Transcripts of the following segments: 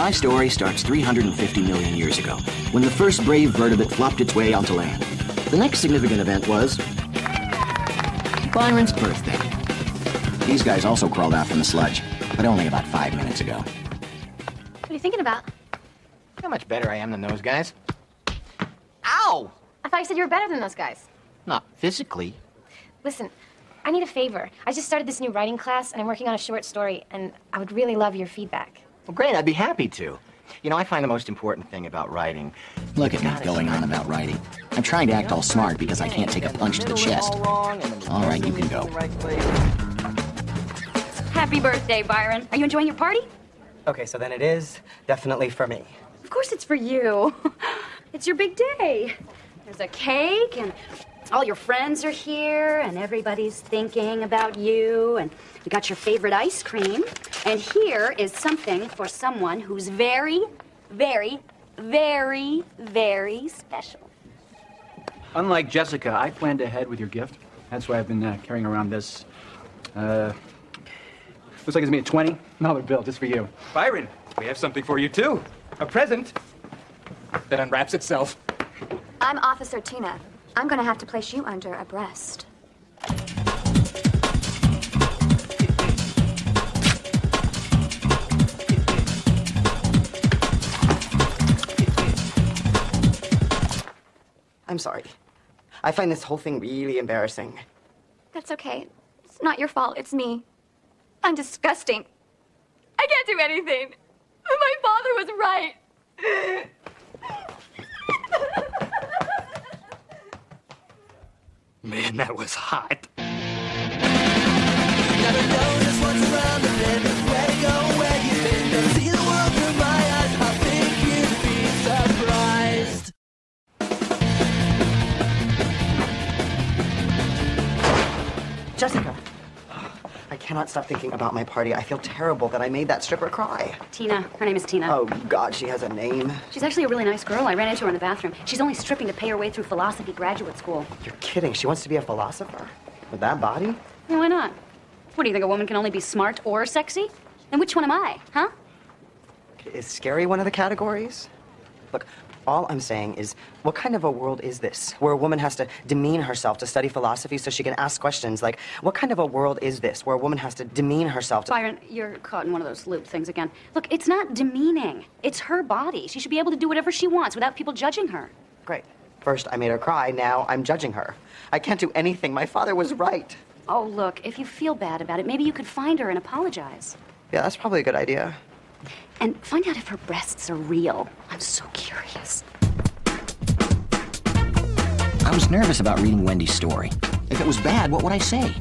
My story starts 350 million years ago, when the first brave vertebrate flopped its way onto land. The next significant event was Byron's birthday. These guys also crawled out from the sludge, but only about 5 minutes ago. What are you thinking about? How much better I am than those guys. Ow! I thought you said you were better than those guys. Not physically. Listen, I need a favor. I just started this new writing class, and I'm working on a short story, and I would really love your feedback. Well, great, I'd be happy to. You know, I find the most important thing about writing. Look at me going on about writing. I'm trying to act all smart because I can't take a punch to the chest. All right, you can go. Happy birthday, Byron. Are you enjoying your party? Okay, so then it is definitely for me. Of course it's for you. It's your big day. There's a cake, and all your friends are here, and everybody's thinking about you, and you got your favorite ice cream. And here is something for someone who's very, very, very, very special. Unlike Jessica, I planned ahead with your gift. That's why I've been carrying around this. Looks like it's me a $20 bill just for you. Byron, we have something for you, too. A present that unwraps itself. I'm Officer Tina. I'm gonna have to place you under arrest. I'm sorry. I find this whole thing really embarrassing. That's okay. It's not your fault, it's me. I'm disgusting. I can't do anything. My father was right. Man, that was hot. Never know just what's around the bend. Where to go, where you've been. Don't see the world through my eyes. I think you'd be surprised. Jessica, I cannot stop thinking about my party. I feel terrible that I made that stripper cry. Tina. Her name is Tina. Oh, God, she has a name. She's actually a really nice girl. I ran into her in the bathroom. She's only stripping to pay her way through philosophy graduate school. You're kidding. She wants to be a philosopher? With that body? Yeah, why not? What, do you think a woman can only be smart or sexy? Then which one am I, huh? Is scary one of the categories? Look, all I'm saying is, what kind of a world is this, where a woman has to demean herself to study philosophy so she can ask questions like, what kind of a world is this, where a woman has to demean herself to... Byron, you're caught in one of those loop things again. Look, it's not demeaning. It's her body. She should be able to do whatever she wants without people judging her. Great. First, I made her cry. Now, I'm judging her. I can't do anything. My father was right. Oh, look, if you feel bad about it, maybe you could find her and apologize. Yeah, that's probably a good idea. And find out if her breasts are real. I'm so curious. I was nervous about reading Wendy's story. If it was bad, what would I say?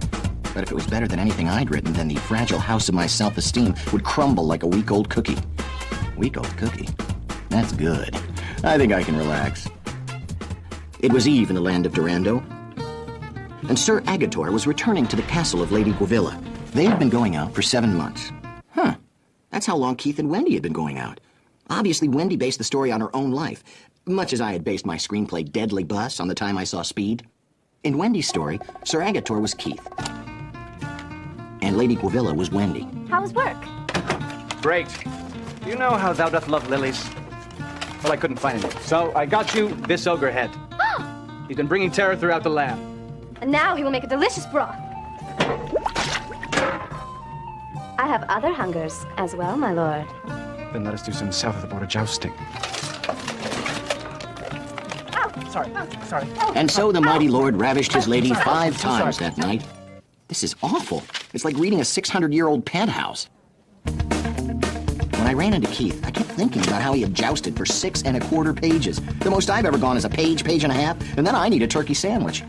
But if it was better than anything I'd written, then the fragile house of my self-esteem would crumble like a week-old cookie. Week-old cookie? That's good. I think I can relax. It was eve in the land of Durando, and Sir Agator was returning to the castle of Lady Guavilla. They had been going out for 7 months. Huh. That's how long Keith and Wendy had been going out. Obviously, Wendy based the story on her own life, much as I had based my screenplay Deadly Bus on the time I saw Speed. In Wendy's story, Sir Agator was Keith, and Lady Guavilla was Wendy. How was work? Great. You know how thou doth love lilies? Well, I couldn't find any. So I got you this ogre head. He's been bringing terror throughout the land. And now he will make a delicious broth. I have other hungers as well, my lord. Then let us do some south of the border jousting. Sorry. And so the mighty lord ravished his lady 5 times that night. This is awful. It's like reading a 600-year-old penthouse. When I ran into Keith, I kept thinking about how he had jousted for 6 1/4 pages. The most I've ever gone is a page, page and a half, and then I need a turkey sandwich.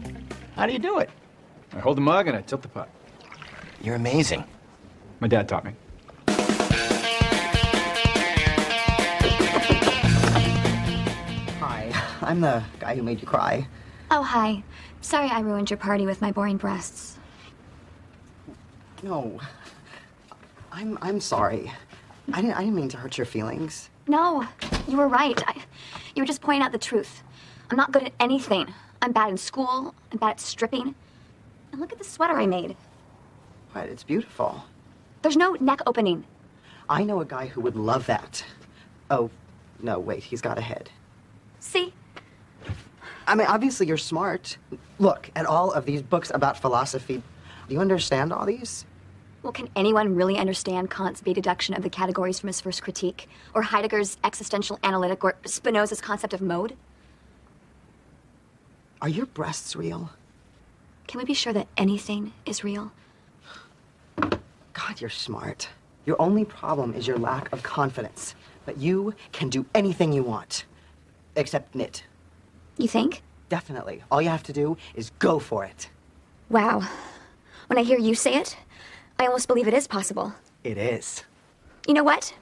How do you do it? I hold the mug and I tilt the pot. You're amazing. My dad taught me. Hi, I'm the guy who made you cry. Oh, hi. Sorry I ruined your party with my boring breasts. No, I'm sorry. I didn't mean to hurt your feelings. No, you were right. You were just pointing out the truth. I'm not good at anything. I'm bad in school. I'm bad at stripping. And look at the sweater I made. But it's beautiful. There's no neck opening. I know a guy who would love that. Oh, no, wait, he's got a head. See? I mean, obviously you're smart. Look, at all of these books about philosophy, do you understand all these? Well, can anyone really understand Kant's deduction of the categories from his first critique? Or Heidegger's existential analytic, or Spinoza's concept of mode? Are your breasts real? Can we be sure that anything is real? God, you're smart. Your only problem is your lack of confidence. But you can do anything you want. Except knit. You think? Definitely. All you have to do is go for it. Wow. When I hear you say it, I almost believe it is possible. It is. You know what?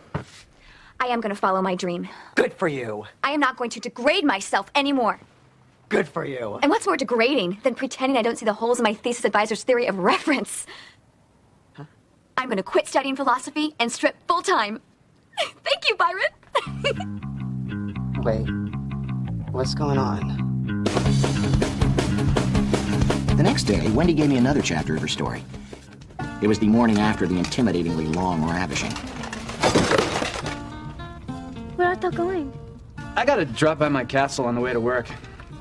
I am going to follow my dream. Good for you. I am not going to degrade myself anymore. Good for you. And what's more degrading than pretending I don't see the holes in my thesis advisor's theory of reference? Huh? I'm going to quit studying philosophy and strip full-time. Thank you, Byron. Wait. What's going on? The next day, Wendy gave me another chapter of her story. It was the morning after the intimidatingly long ravishing. Where art thou going? I gotta drop by my castle on the way to work.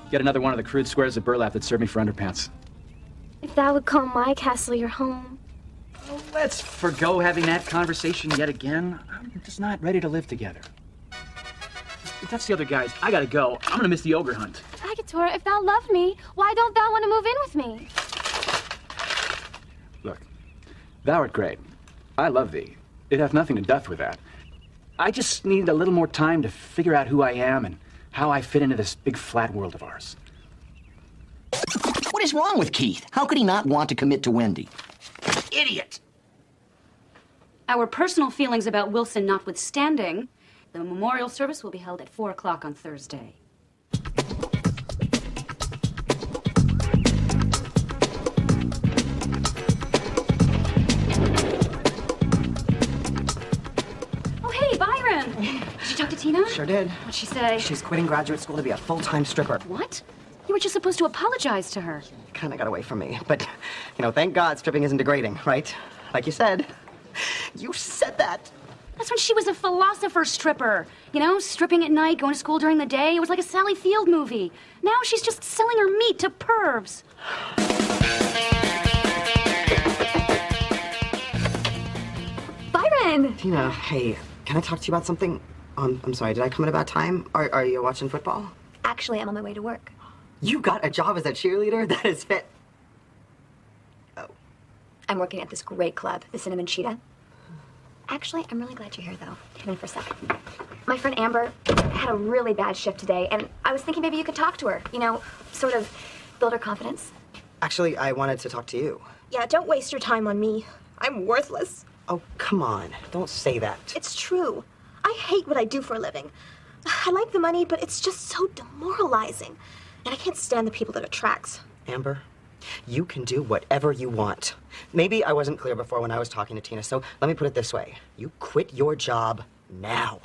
Get another one of the crude squares of burlap that served me for underpants. If thou would call my castle your home. Well, let's forgo having that conversation yet again. I'm just not ready to live together. If that's the other guys, I gotta go. I'm gonna miss the ogre hunt. Agator, if thou love me, why don't thou want to move in with me? Look, thou art great. I love thee. It hath nothing to doth with that. I just need a little more time to figure out who I am and how I fit into this big flat world of ours. What is wrong with Keith? How could he not want to commit to Wendy? Idiot! Our personal feelings about Wilson notwithstanding, the memorial service will be held at 4 o'clock on Thursday. Oh, hey, Byron! Did you talk to Tina? Sure did. What'd she say? She's quitting graduate school to be a full-time stripper. What? You were just supposed to apologize to her. Kind of got away from me. But, you know, thank God stripping isn't degrading, right? Like you said. You said that. That's when she was a philosopher stripper. You know, stripping at night, going to school during the day. It was like a Sally Field movie. Now she's just selling her meat to pervs. Byron! Tina, hey, can I talk to you about something? I'm sorry, did I come at a bad time? Are you watching football? Actually, I'm on my way to work. You got a job as a cheerleader? That is fit. Oh. I'm working at this great club, the Cinnamon Cheetah. Actually, I'm really glad you're here, though. Come in for a second. My friend Amber had a really bad shift today, and I was thinking maybe you could talk to her. You know, sort of build her confidence. Actually, I wanted to talk to you. Yeah, don't waste your time on me. I'm worthless. Oh, come on. Don't say that. It's true. I hate what I do for a living. I like the money, but it's just so demoralizing. And I can't stand the people that it attracts. Amber, you can do whatever you want. Maybe I wasn't clear before when I was talking to Tina, so let me put it this way. You quit your job now.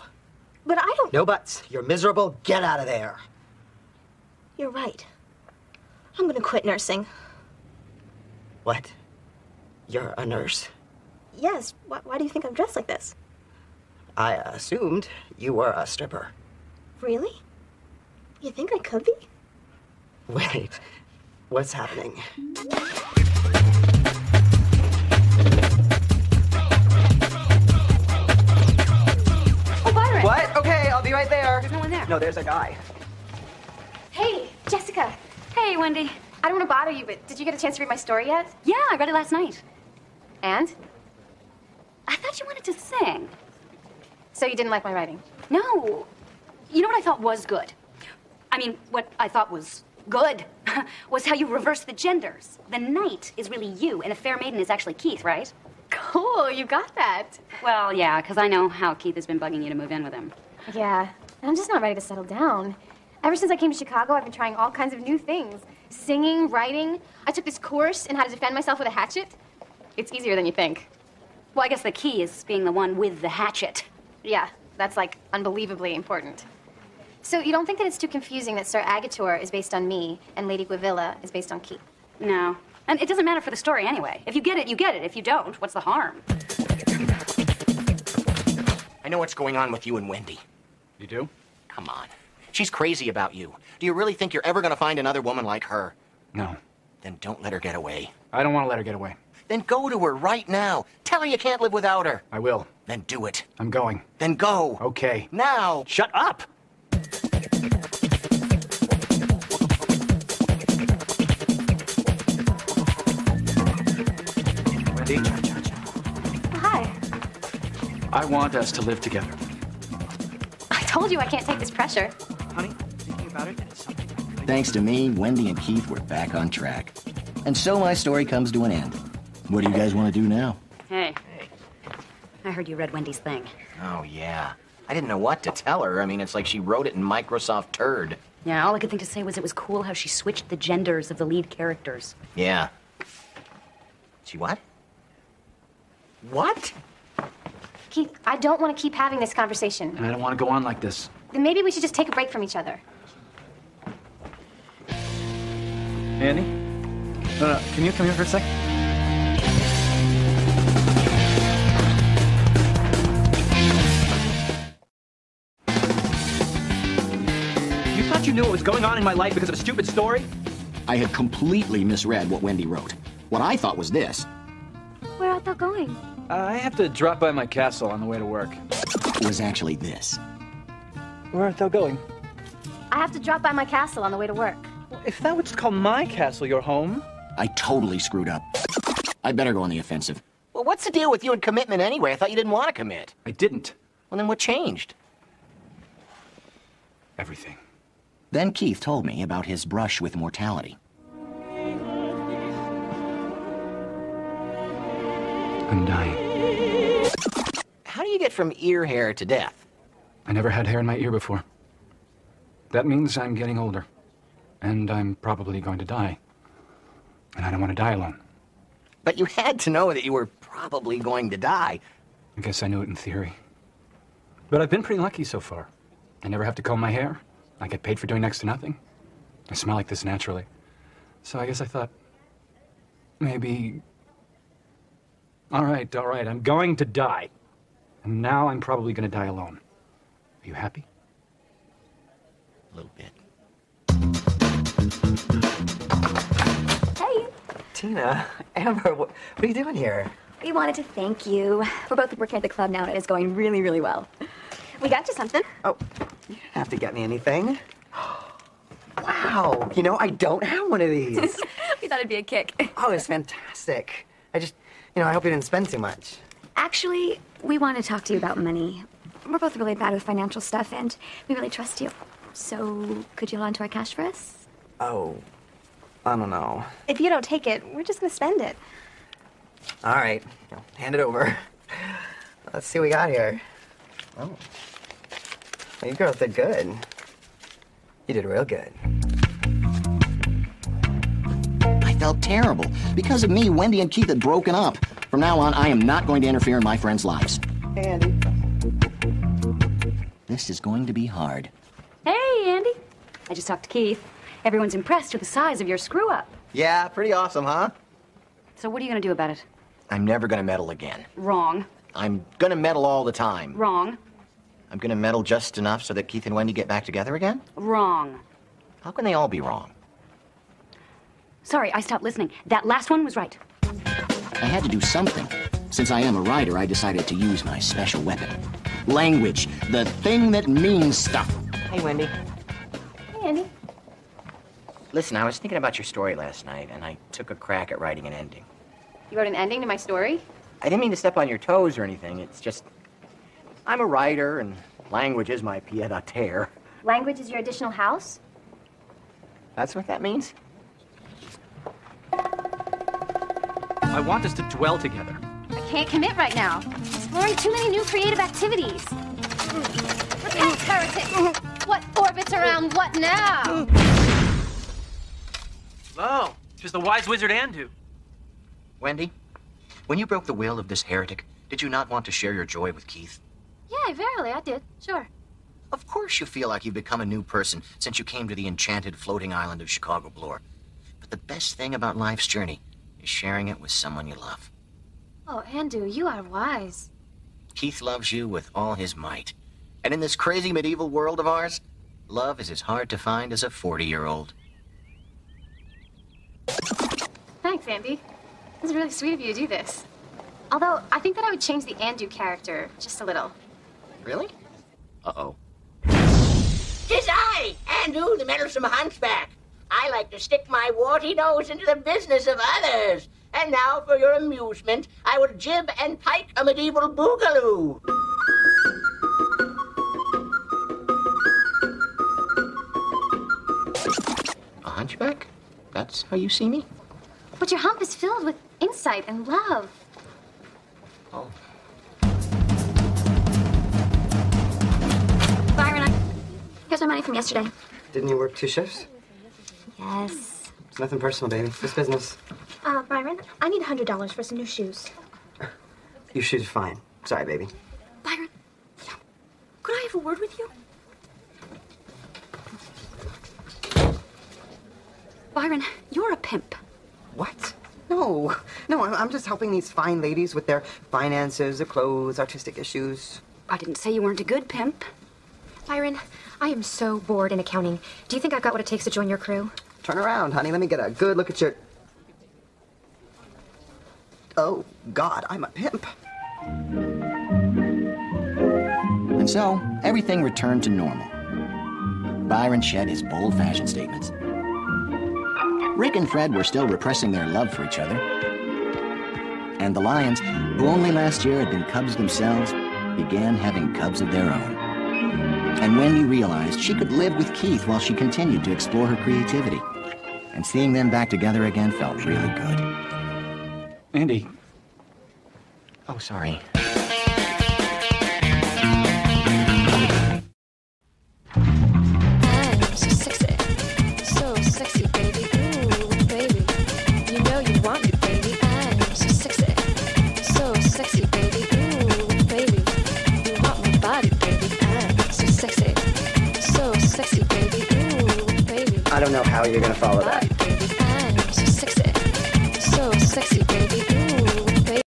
But I don't... No buts. You're miserable. Get out of there. You're right. I'm gonna quit nursing. What? You're a nurse? Yes. Why do you think I'm dressed like this? I assumed you were a stripper. Really? You think I could be? Wait. What's happening? Oh, Byron! What? Okay, I'll be right there. There's no one there. No, there's a guy. Hey, Jessica. Hey, Wendy. I don't want to bother you, but did you get a chance to read my story yet? Yeah, I read it last night. And? I thought you wanted to sing. So you didn't like my writing? No. You know what I thought was good? I mean, what I thought was good was how you reverse the genders. The knight is really you, and the fair maiden is actually Keith, right? Cool, you got that. Well, yeah, because I know how Keith has been bugging you to move in with him. Yeah, I'm just not ready to settle down. Ever since I came to Chicago, I've been trying all kinds of new things. Singing, writing. I took this course in how to defend myself with a hatchet. It's easier than you think. Well, I guess the key is being the one with the hatchet. Yeah, that's like unbelievably important. So you don't think that it's too confusing that Sir Agator is based on me and Lady Guavilla is based on Keith? No. And it doesn't matter for the story anyway. If you get it, you get it. If you don't, what's the harm? I know what's going on with you and Wendy. You do? Come on. She's crazy about you. Do you really think you're ever gonna find another woman like her? No. Then don't let her get away. I don't want to let her get away. Then go to her right now. Tell her you can't live without her. I will. Then do it. I'm going. Then go. Okay. Now. Shut up! Wendy, Hi. I want us to live together. I told you I can't take this pressure. Honey, thinking about it, it's something. Thanks to me, Wendy and Keith were back on track. And so my story comes to an end. What do you guys want to do now? Hey. I heard you read Wendy's thing. Oh, yeah. I didn't know what to tell her. I mean, it's like she wrote it in Microsoft Turd. Yeah, all I could think to say was it was cool how she switched the genders of the lead characters. Yeah. She what? What? Keith, I don't want to keep having this conversation. And I don't want to go on like this. Then maybe we should just take a break from each other. Andy? Can you come here for a sec? You thought you knew what was going on in my life because of a stupid story? I had completely misread what Wendy wrote. What I thought was this. Where art thou going? I have to drop by my castle on the way to work. Was actually this. Where art thou going? I have to drop by my castle on the way to work. If that would call my castle your home. I totally screwed up. I better go on the offensive. Well, what's the deal with you and commitment anyway? I thought you didn't want to commit. I didn't. Well, then what changed? Everything. Then Keith told me about his brush with mortality. I'm dying. How do you get from ear hair to death? I never had hair in my ear before. That means I'm getting older. And I'm probably going to die. And I don't want to die alone. But you had to know that you were probably going to die. I guess I knew it in theory. But I've been pretty lucky so far. I never have to comb my hair. I get paid for doing next to nothing. I smell like this naturally. So I guess I thought, maybe... All right, I'm going to die. And now I'm probably going to die alone. Are you happy? A little bit. Hey, Tina, Amber, what are you doing here? we wanted to thank you. We're both working at the club now, and it is going really, really well. We got you something. Oh, you didn't have to get me anything. Wow, you know, I don't have one of these. We thought it'd be a kick. Oh, it's fantastic. I just, I hope you didn't spend too much. Actually, we want to talk to you about money. We're both really bad with financial stuff, and we really trust you. So, could you hold on to our cash for us? Oh, I don't know. If you don't take it, we're just gonna spend it. All right, hand it over. Let's see what we got here. Oh, well, you girls did good. You did real good. I felt terrible. Because of me, Wendy and Keith had broken up. From now on, I am not going to interfere in my friends' lives. Hey, Andy. This is going to be hard. Hey, Andy. I just talked to Keith. Everyone's impressed with the size of your screw-up. Yeah, pretty awesome, huh? So what are you going to do about it? I'm never going to meddle again. Wrong. I'm going to meddle all the time. Wrong. I'm going to meddle just enough so that Keith and Wendy get back together again? Wrong. How can they all be wrong? Sorry, I stopped listening. That last one was right. I had to do something. Since I am a writer, I decided to use my special weapon. Language, the thing that means stuff. Hey, Wendy. Hey, Andy. Listen, I was thinking about your story last night, and I took a crack at writing an ending. You wrote an ending to my story? I didn't mean to step on your toes or anything. It's just, I'm a writer, and language is my pied-à-terre. Language is your additional house? That's what that means? I want us to dwell together. I can't commit right now. Exploring too many new creative activities. Repent, heretic! What orbits around what now? Hello, tis the wise wizard Andu. Wendy, when you broke the will of this heretic, did you not want to share your joy with Keith? Yeah, verily, I did. Sure. Of course you feel like you've become a new person since you came to the enchanted floating island of Chicago Blore. But the best thing about life's journey is sharing it with someone you love. Oh, Andu, you are wise. Keith loves you with all his might. And in this crazy medieval world of ours, love is as hard to find as a 40-year-old. Thanks, Andy. This is really sweet of you to do this. Although, I think that I would change the Andrew character just a little. Really? Uh-oh. Tis I, Andrew, the meddlesome hunchback. I like to stick my warty nose into the business of others. And now, for your amusement, I will jib and pike a medieval boogaloo. A hunchback? That's how you see me? But your hump is filled with insight and love. Oh. Byron, here's my money from yesterday. Didn't you work 2 shifts? Yes. It's nothing personal, baby. Just business. Byron, I need $100 for some new shoes. Your shoes are fine. Sorry, baby. Byron, could I have a word with you? Byron, you're a pimp. What? No. No, I'm just helping these fine ladies with their finances, their clothes, artistic issues. I didn't say you weren't a good pimp. Byron, I am so bored in accounting. Do you think I've got what it takes to join your crew? Turn around, honey. Let me get a good look at your... Oh, God, I'm a pimp. And so, everything returned to normal. Byron shed his bold fashion statements. Rick and Fred were still repressing their love for each other. And the Lions, who only last year had been cubs themselves, began having cubs of their own. And Wendy realized she could live with Keith while she continued to explore her creativity. And seeing them back together again felt really good. Andy. Oh, sorry. I'm so sexy. So sexy, baby. Ooh, baby. You know you want me, baby. I'm so sexy. So sexy, baby. Ooh, baby. You want my body, baby. I'm so sexy. So sexy, baby. Ooh, baby. I don't know how you're gonna follow that. I'm so sexy. So sexy, baby.